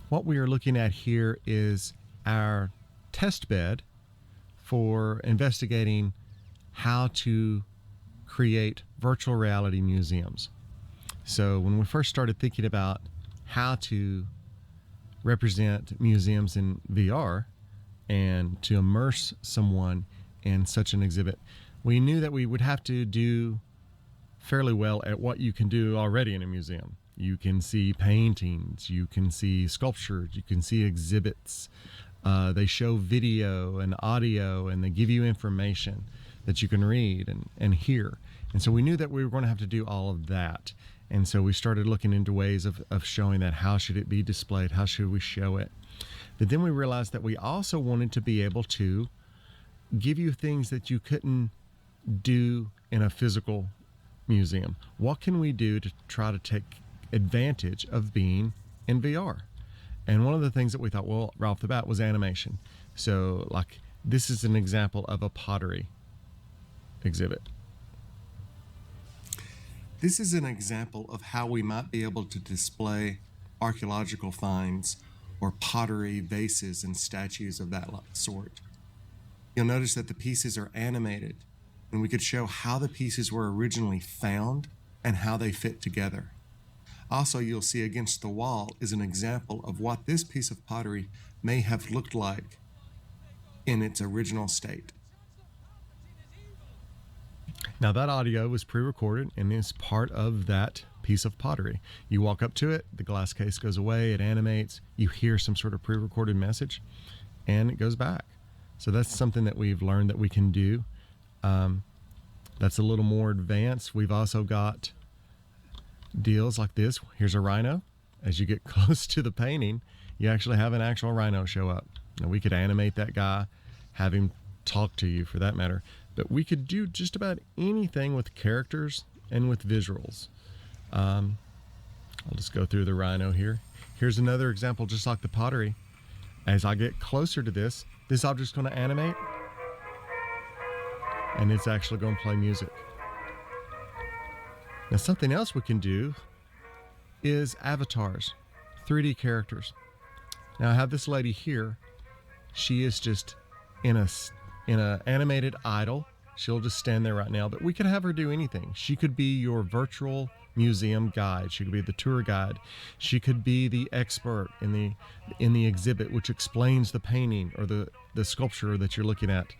What we are looking at here is our test bed for investigating how to create virtual reality museums. So when we first started thinking about how to represent museums in VR and to immerse someone in such an exhibit, we knew that we would have to do fairly well at what you can do already in a museum. You can see paintings, you can see sculptures, you can see exhibits. They show video and audio, and they give you information that you can read and hear. And so we knew that we were going to have to do all of that. And so we started looking into ways of showing that. How should it be displayed? How should we show it? But then we realized that we also wanted to be able to give you things that you couldn't do in a physical museum. What can we do to try to take advantage of being in VR? And one of the things that we thought, well, right off the bat, was animation. So like this is an example of a pottery exhibit. This is an example of how we might be able to display archaeological finds or pottery vases and statues of that sort. You'll notice that the pieces are animated, and we could show how the pieces were originally found and how they fit together. Also, you'll see against the wall is an example of what this piece of pottery may have looked like in its original state. Now that audio was pre-recorded and is part of that piece of pottery. You walk up to it, the glass case goes away, it animates, you hear some sort of pre-recorded message, and it goes back. So that's something that we've learned that we can do. That's a little more advanced. We've also got deals like this. Here's a rhino. As you get close to the painting, you actually have an actual rhino show up. Now we could animate that guy, have him talk to you for that matter, but we could do just about anything with characters and with visuals. I'll just go through the rhino here. Here's another example just like the pottery. As I get closer to this object's going to animate, and it's actually going to play music. Now something else we can do is avatars, 3D characters. Now I have this lady here. She is just in a animated idol. She'll just stand there right now, but we could have her do anything. She could be your virtual museum guide. She could be the tour guide. She could be the expert in the exhibit, which explains the painting or the sculpture that you're looking at.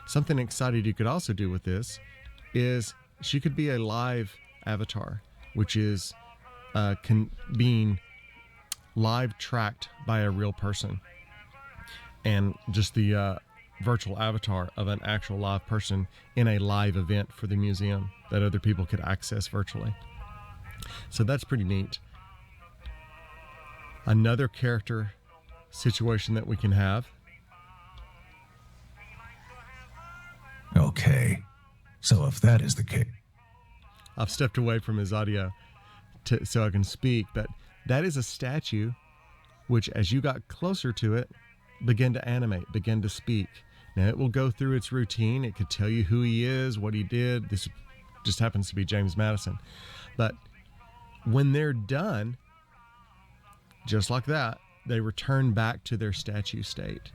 Something exciting you could also do with this is she could be a live avatar, which is being live tracked by a real person, and just the virtual avatar of an actual live person in a live event for the museum that other people could access virtually. So that's pretty neat. Another character situation that we can have. Okay, so if that is the case. I've stepped away from his audio so I can speak, but that is a statue which, as you got closer to it, began to animate, began to speak. Now it will go through its routine. It could tell you who he is, what he did. This just happens to be James Madison. But when they're done, just like that, they return back to their statue state.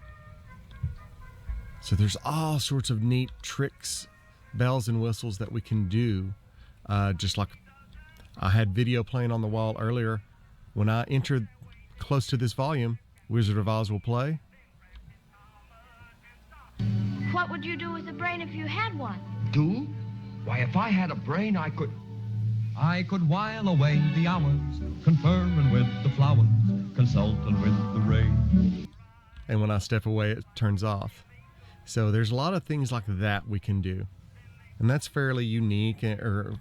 So there's all sorts of neat tricks, bells and whistles that we can do. Just like I had video playing on the wall earlier. When I entered close to this volume, Wizard of Oz will play. What would you do with a brain if you had one? Do? Why, if I had a brain, I could while away the hours, conferring with the flowers, consulting with the rain. And when I step away, it turns off. So there's a lot of things like that we can do, and that's fairly unique. Or,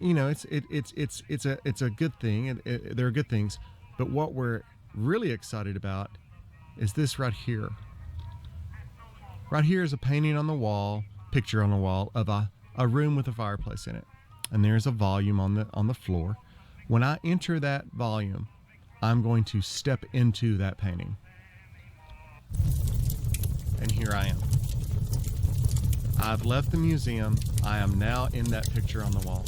you know, it's a good thing. There are good things, but what we're really excited about is this right here. Right here is a painting on the wall, picture on the wall of a room with a fireplace in it. And there's a volume on the floor. When I enter that volume, I'm going to step into that painting. And here I am. I've left the museum. I am now in that picture on the wall.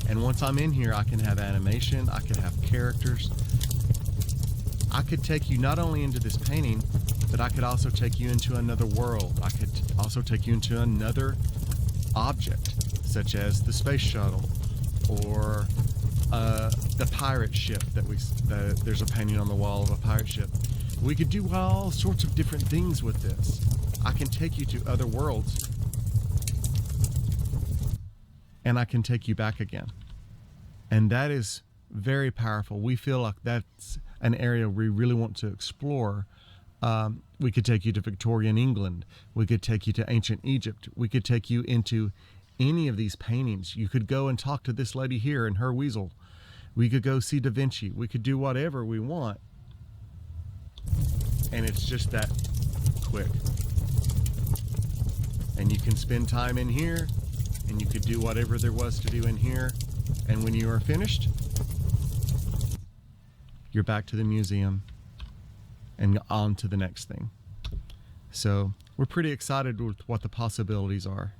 And once I'm in here, I can have animation, I can have characters. could take you not only into this painting, but I could also take you into another world. I could also take you into another object, such as the space shuttle, or the pirate ship there's a painting on the wall of a pirate ship. We could do all sorts of different things with this. I can take you to other worlds, and I can take you back again. And that is very powerful. We feel like that's an area we really want to explore. We could take you to Victorian England. We could take you to ancient Egypt. We could take you into any of these paintings. You could go and talk to this lady here and her weasel. We could go see Da Vinci. We could do whatever we want. And it's just that quick. And you can spend time in here, and you could do whatever there was to do in here. And when you are finished, you're back to the museum and on to the next thing. So we're pretty excited with what the possibilities are.